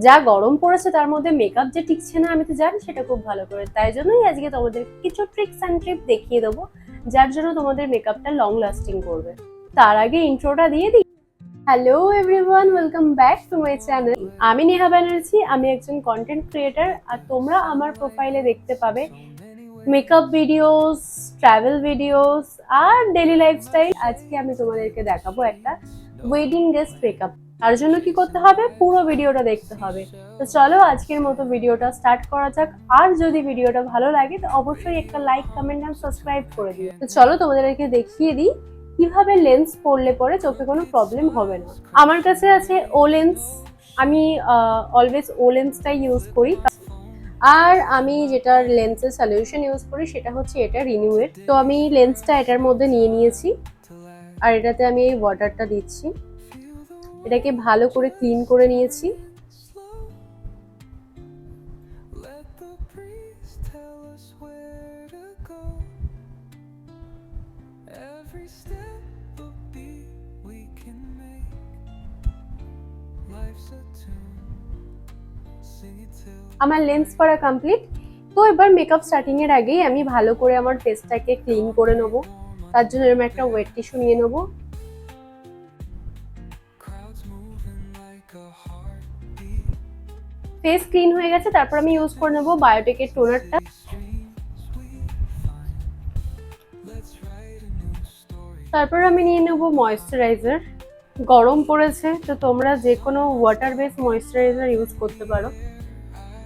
যা গরম পড়েছে তার মধ্যে মেকআপ যে টিকছে না আমি তো জানি সেটা খুব ভালো করে, তাই জন্যই আজকে তোমাদের কিছু ট্রিক্স অ্যান্ড ট্রিপ দেখিয়ে দেবো যার জন্য তোমাদের মেকআপটা লং লাস্টিং করবে। তার আগে ইন্ট্রোটা দিয়ে দিই। Hello everyone, welcome back to my channel. আমি নেহা ব্যানার্জি, আমি একজন কন্টেন্ট ক্রিয়েটার। আর তোমরা আমার প্রোফাইলে দেখতে পাবে মেকআপ ভিডিওস, ট্রাভেল ভিডিওস আর ডেইলি লাইফস্টাইল। আজকে আমি তোমাদেরকে দেখাবো একটা ওয়েডিং গেস্ট মেকআপ। তার জন্য কি করতে হবে, পুরো ভিডিওটা দেখতে হবে। তো চলো আজকের মতো ভিডিওটা স্টার্ট করা যাক। আর যদি ভিডিওটা ভালো লাগে তো অবশ্যই একটা লাইক, কমেন্ট আর সাবস্ক্রাইব করে দিও। তো চলো তোমাদেরকে দেখিয়ে দিই কিভাবে লেন্স পরলে পরে চোখে কোনো প্রবলেম হবে না। আমার কাছে আছে ও লেন্স। আমি অলওয়েজ ও লেন্সটাই ইউজ করি। আর আমি যেটার লেন্সের সলিউশন ইউজ করি সেটা হচ্ছে এটা রিনিউয়ের। তো আমি লেন্সটা এটার মধ্যে নিয়ে নিয়েছি আর এটাতে আমি এই ওয়াটারটা দিচ্ছি। এটাকে ভালো করে ক্লিন করে নিয়েছি। আমার লেন্স করা কমপ্লিট। তো এবার মেকআপ স্টার্টিং এর আগেই আমি ভালো করে আমার ফেসটাকে ক্লিন করে নেব। তার জন্য এরকম একটা ওয়েট টিস্যু নিয়ে নেব। ফেস ক্লিন হয়ে গেছে, তারপর আমি ইউজ করে নেব বায়োটেকের টোনারটা। তারপর আমি নিয়ে নেব ময়েশ্চারাইজার। গরম পড়েছে তো তোমরা যে কোনো ওয়াটার বেস ময়েশ্চারাইজার ইউজ করতে পারো।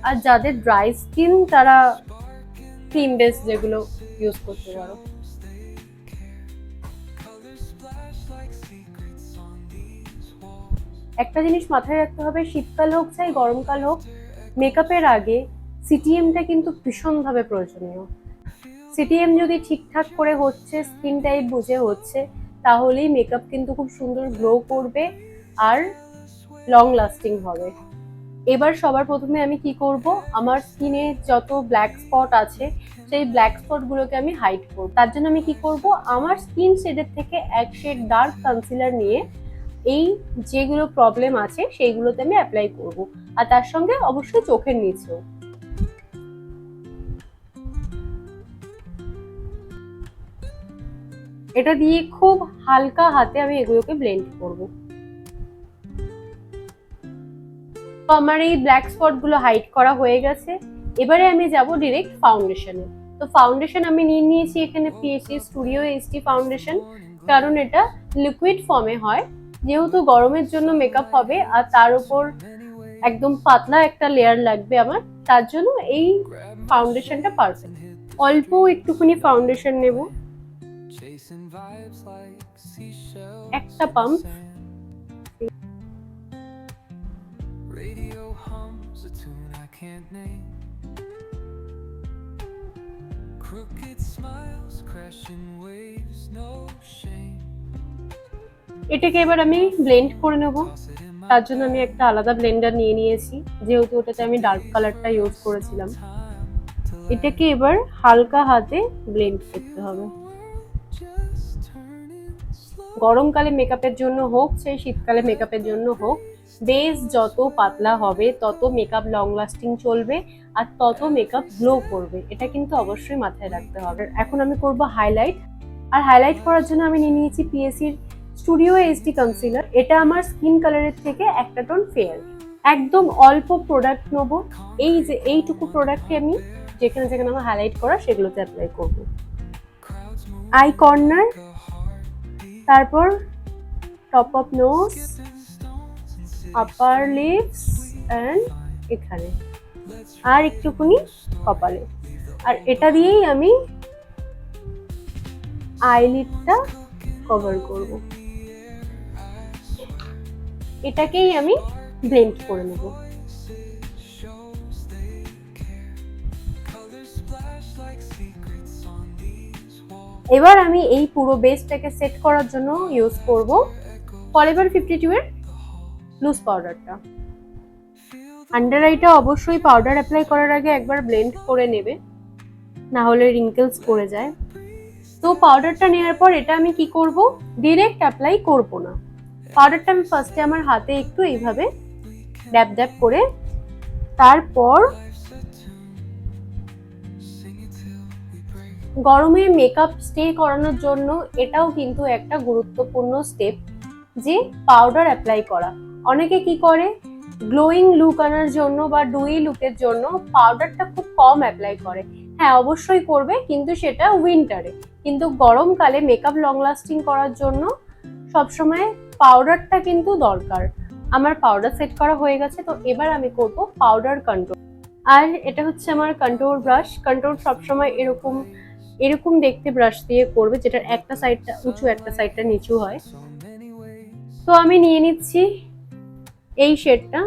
আর যাদের ড্রাই স্কিন তারা ক্রিম বেস যেগুলো ইউজ করতে পারো। একটা জিনিস মাথায় রাখতে হবে, শীতকাল হোক চাই গরমকাল হোক, মেকআপের আগে সিটিএমটা কিন্তু ভীষণভাবে প্রয়োজনীয়। সিটিএম যদি ঠিকঠাক করে হচ্ছে, স্কিন টাইপ বুঝে হচ্ছে, তাহলেই মেকআপ কিন্তু খুব সুন্দর গ্লো করবে আর লং লাস্টিং হবে। এবার সবার প্রথমে আমি কি করব, আমার স্কিনে যত ব্ল্যাক স্পট আছে সেই ব্ল্যাক স্পট গুলোকে আমি হাইড করব। তার জন্য আমি কি করব, আমার স্কিন শেডের থেকে এক শেড ডার্ক কনসিলার নিয়ে এই যেগুলো প্রবলেম আছে সেইগুলোতে আমি অ্যাপ্লাই করব। আর তার সঙ্গে অবশ্যই চোখের নিচেও। এটা দিয়ে খুব হালকা হাতে আমি এগুলোকে ব্লেন্ড করব। তো আমার এই ব্ল্যাক স্পট গুলো হাইড করা হয়ে গেছে। এবারে আমি যাব ডিরেক্ট ফাউন্ডেশনে। তো ফাউন্ডেশন আমি নিয়ে নিয়েছি এখানে পিএসসি স্টুডিও এইচডি ফাউন্ডেশন, কারণ এটা লিকুইড ফর্মে হয়। যেহেতু গরমের জন্য মেকআপ হবে আর তার উপর একদম পাতলা একটা লেয়ার লাগবে আমার, তার জন্য এই ফাউন্ডেশনটা পারফেক্ট। অল্প একটুখানি ফাউন্ডেশন নেব, একটা পাম্প। এটাকে এবার আমি ব্লেন্ড করে নেব। তার জন্য আমি একটা আলাদা ব্লেন্ডার নিয়ে নিয়েছি, যেহেতু ওটাতে আমি ডার্ক কালারটা ইউজ করেছিলাম। এটাকে এবার হালকা হাতে ব্লেন্ড করতে হবে। গরমকালে মেকআপের জন্য হোক সেই শীতকালে মেকআপের জন্য হোক, বেস যত পাতলা হবে তত মেকআপ লং লাস্টিং চলবে আর তত মেকআপ গ্লো করবে। এটা কিন্তু অবশ্যই মাথায় রাখতে হবে। এখন আমি করব হাইলাইট। আর হাইলাইট করার জন্য আমি নিয়ে নিয়েছি পিএসসির স্টুডিও এইচডি কনসিলার। এটা আমার স্কিন কালারের থেকে একটা টোন ফেয়ার। একদম অল্প প্রোডাক্ট নেবো, এই যে এইটুকু প্রোডাক্টকে আমি যেখানে যেখানে আমার হাইলাইট করা সেগুলোতে অ্যাপ্লাই করব। আই কর্নার, তারপর top of nose, upper lips and এখানে, আর একটুখানি কপালে। আর এটা দিয়েই আমি আইলিডটা কভার করব। এটাকেই আমি ব্লেন্ড করে নেব। এবার আমি এই পুরো বেসটাকে সেট করার জন্য ইউজ করব ফরএভার 52 এর লুজ পাউডারটা। আন্ডার আইটা অবশ্যই পাউডার অ্যাপ্লাই করার আগে একবার ব্লেন্ড করে নেবে, না হলে রিঙ্কেলস পড়ে যায়। তো পাউডারটা নেওয়ার পর এটা আমি কি করব, ডিরেক্ট অ্যাপ্লাই করব না। পাউডারটা আমি ফার্স্টে আমার হাতে একটু এইভাবে ড্যাব ড্যাব করে তারপর গরমে মেকআপ স্টে করানোর জন্য এটাও কিন্তু একটা গুরুত্বপূর্ণ স্টেপ, যে পাউডার অ্যাপ্লাই করা। অনেকে কি করে, গ্লোয়িং লুক আনার জন্য বা ডুই লুকের জন্য পাউডারটা খুব কম অ্যাপ্লাই করে। হ্যাঁ, অবশ্যই করবে, কিন্তু সেটা উইন্টারে। কিন্তু গরমকালে মেকআপ লং লাস্টিং করার জন্য সবসময় পাউডারটা কিন্তু দরকার। আমার পাউডার সেট করা হয়ে গেছে, তো এবার আমি করব পাউডার কন্ট্রোল। আর এটা হচ্ছে আমার কন্ট্রোল ব্রাশ। কন্ট্রোল সবসময় এরকম এরকম দেখতে ব্রাশ দিয়ে করবে, যেটার একটা সাইডটা উঁচু একটা সাইডটা নিচু হয়। তো আমি নিয়ে নিচ্ছি এই শেডটা।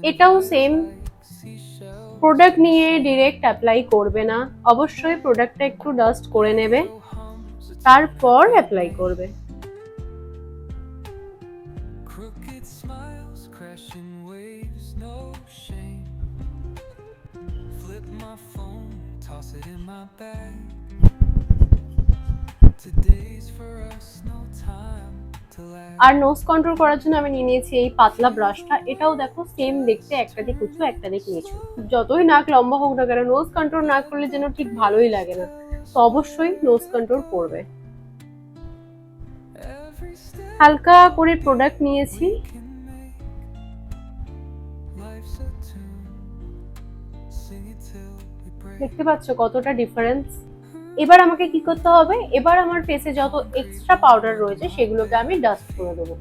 এটাও সেম, প্রোডাক্ট নিয়ে ডিরেক্ট অ্যাপ্লাই করবে না, অবশ্যই প্রোডাক্টটা একটু ডাস্ট করে নেবে, তারপর অ্যাপ্লাই করবে। আর নোজ কন্ট্রোল করার জন্য আমি নিয়ে নিয়েছি এই পাতলা ব্রাশটা। এটাও দেখো সেম দেখতে, একটা দিক উঁচু একটা দিক নিচু। যতই নাক লম্বা হোক না কেন, নোজ কন্ট্রোল না করলে যেন ঠিক ভালোই লাগে না। তো অবশ্যই নোজ কন্ট্রোল করবে। হালকা করে প্রোডাক্ট নিয়েছি, দেখতে পাচ্ছ কতটা ডিফারেন্স। এবার আমাকে কি করতে হবে, এবার আমার ফেসে যত এক্সট্রা পাউডার রয়েছে সেগুলোকে আমি ডাস্ট করে দেবো।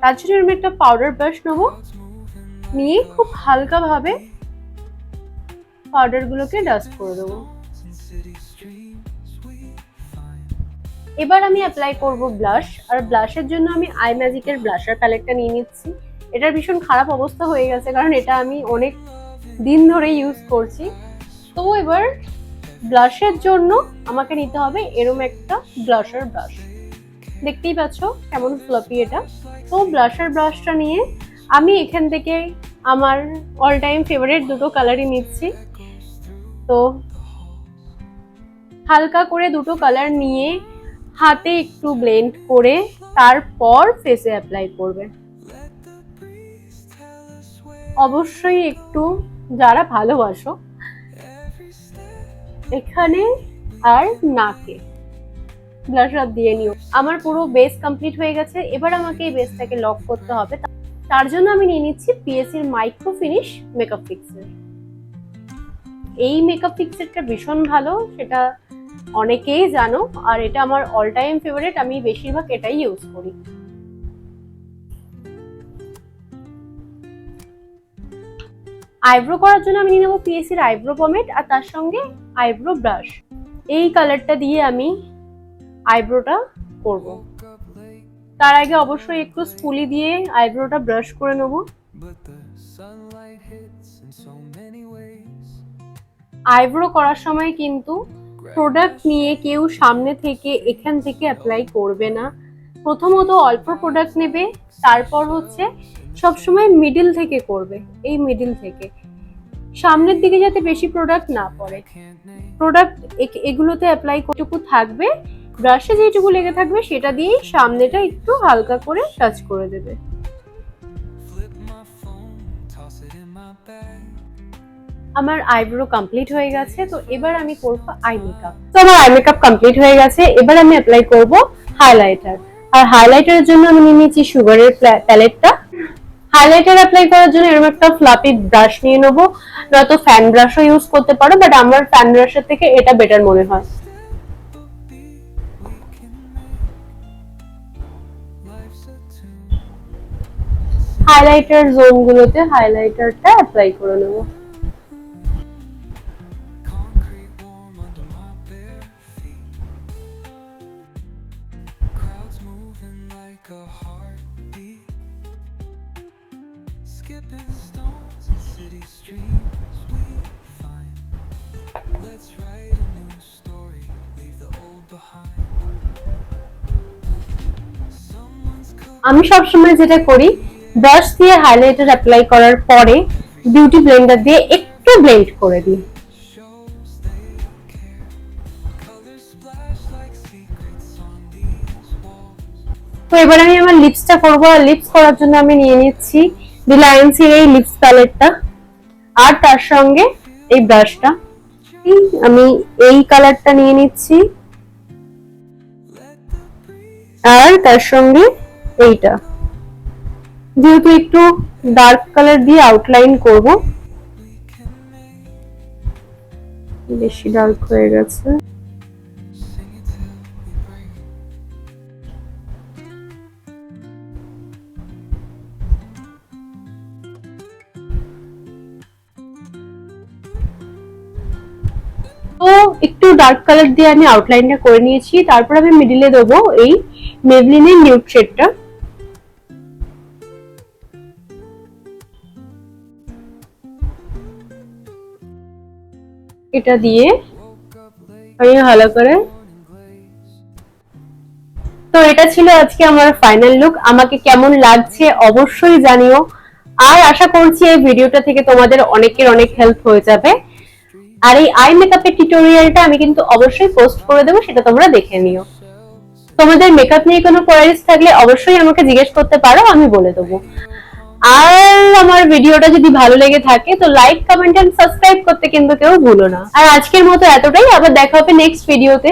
তার জন্য আমি একটা পাউডার ব্রাশ নেবো, নিয়ে খুব হালকা ভাবে পাউডার গুলোকে ডাস্ট করে দেবো। এবার আমি অ্যাপ্লাই করব ব্লাশ। আর ব্লাশের জন্য আমি আই ম্যাজিকের ব্লাশার প্যালেটটা নিয়ে নিচ্ছি। এটার ভীষণ খারাপ অবস্থা হয়ে গেছে, কারণ এটা আমি অনেক দিন ধরে ইউজ করছি। তো এবার ব্লাশের জন্য আমাকে নিতে হবে এরম একটা ব্লাশার ব্রাশ। দেখতেই পাচ্ছ কেমন ফ্লাফি এটা। তো ব্লাশার ব্রাশটা নিয়ে আমি এখান থেকে আমার অল টাইম ফেভারিট দুটো কালারই নিচ্ছি। তো হালকা করে দুটো কালার নিয়ে হাতে একটু ব্লেন্ড করে তারপর ফেসে অ্যাপ্লাই করবে। অবশ্যই একটু যারা ভালোবাসো এখানে আর নাকে ব্লাশার দিয়ে নিও। আমার পুরো বেস কমপ্লিট হয়ে গেছে। এবার আমাকে এই বেসটাকে লক করতে হবে। তার জন্য আমি নিয়ে নিচ্ছি পিএসির মাইক্রো ফিনিশ মেকআপ ফিক্সার। এই মেকআপ ফিক্সারটা ভীষণ ভালো, সেটা অনেকেই জানো। আর এটা আমার অল টাইম ফেভারিট, আমি বেশিরভাগ এটাই ইউজ করি। আইব্রো করার জন্য আমি নিয়ে নেবো পিএসির আইব্রো পমেড, আর তার সঙ্গে আইব্রো ব্রাশ। এই কালারটা দিয়ে আমি আইব্রোটা করব। তার আগে অবশ্যই একটু স্পুলি দিয়ে আইব্রোটা ব্রাশ করে নেব। আইব্রো করার সময় কিন্তু প্রোডাক্ট নিয়ে কেউ সামনে থেকে এখান থেকে অ্যাপ্লাই করবে না। প্রথমত অল্প প্রোডাক্ট নেবে, তারপর হচ্ছে সবসময় মিডিল থেকে করবে। এই মিডিল থেকে সামনের দিকে যাতে বেশি প্রোডাক্ট না পড়ে। প্রোডাক্ট এগুলোতে অ্যাপ্লাই কতটুকু থাকবে, ব্রাশে যেটুকু লেগে থাকবে সেটা দিয়েই সামনেটা একটু হালকা করে টাচ করে দেবে। আমার আইব্রো কমপ্লিট হয়ে গেছে। তো এবার আমি করব আই মেকআপ। তো আমার আই মেকআপ কমপ্লিট হয়ে গেছে। এবার আমি অ্যাপ্লাই করব হাইলাইটার। আর হাইলাইটারের জন্য আমি নিয়ে নিয়েছি সুগারের প্যালেটটা। হাইলাইটার অ্যাপ্লাই করার জন্য এরকম একটা ফ্লাফি ব্রাশ নিয়ে নেবো, নয়তো ফ্যান ব্রাশও ইউজ করতে পারো, বাট আমার ফ্যান ব্রাশের থেকে এটা বেটার মনে হয়। হাইলাইটার জোনগুলোতে হাইলাইটারটা অ্যাপ্লাই করে নেবো। আমি সবসময় যেটা করি, ব্রাশ দিয়ে হাইলাইটার অ্যাপ্লাই করার পরে বিউটি ব্লেন্ডার দিয়ে একটু ব্লেন্ড করে দিই। তো এবার আমি আমার লিপসটা করবো, আর লিপস করার জন্য আমি নিয়ে নিচ্ছি রিলায়েন্সের এই লিপস প্যালেটটা, আর তার সঙ্গে এই ব্রাশটা। আমি এই কালারটা নিয়ে নিচ্ছি, আর তার সঙ্গে এইটা, যেহেতু একটু ডার্ক কালার দিয়ে আউটলাইন করব, বেশি ডার্ক হয়ে গেছে। তো একটু ডার্ক কালার দিয়ে আমি আউটলাইনটা করে নিয়েছি, তারপর আমি মিডিলে দেবো এই মেবলিনের নিউড শেডটা। এটা দিয়ে আমি ভালো করে, তো এটা ছিল আজকে আমার ফাইনাল লুক। আমাকে কেমন লাগছে অবশ্যই জানিও, আর আশা করছি এই ভিডিওটা থেকে তোমাদের অনেকের অনেক হেল্প হয়ে যাবে। আর এই আই মেকআপের টিউটোরিয়ালটা আমি কিন্তু অবশ্যই পোস্ট করে দেবো, সেটা তোমরা দেখে নিও। তোমাদের মেকআপ নিয়ে কোনো কোয়ারিজ থাকলে অবশ্যই আমাকে জিজ্ঞেস করতে পারো, আমি বলে দেবো। আর আমার ভিডিওটা যদি ভালো লেগে থাকে তো লাইক, কমেন্ট এন্ড সাবস্ক্রাইব করতে কিন্তু কেউ ভুলো না। আর আজকের মতো এতটাই, আবার দেখা হবে নেক্সট ভিডিওতে।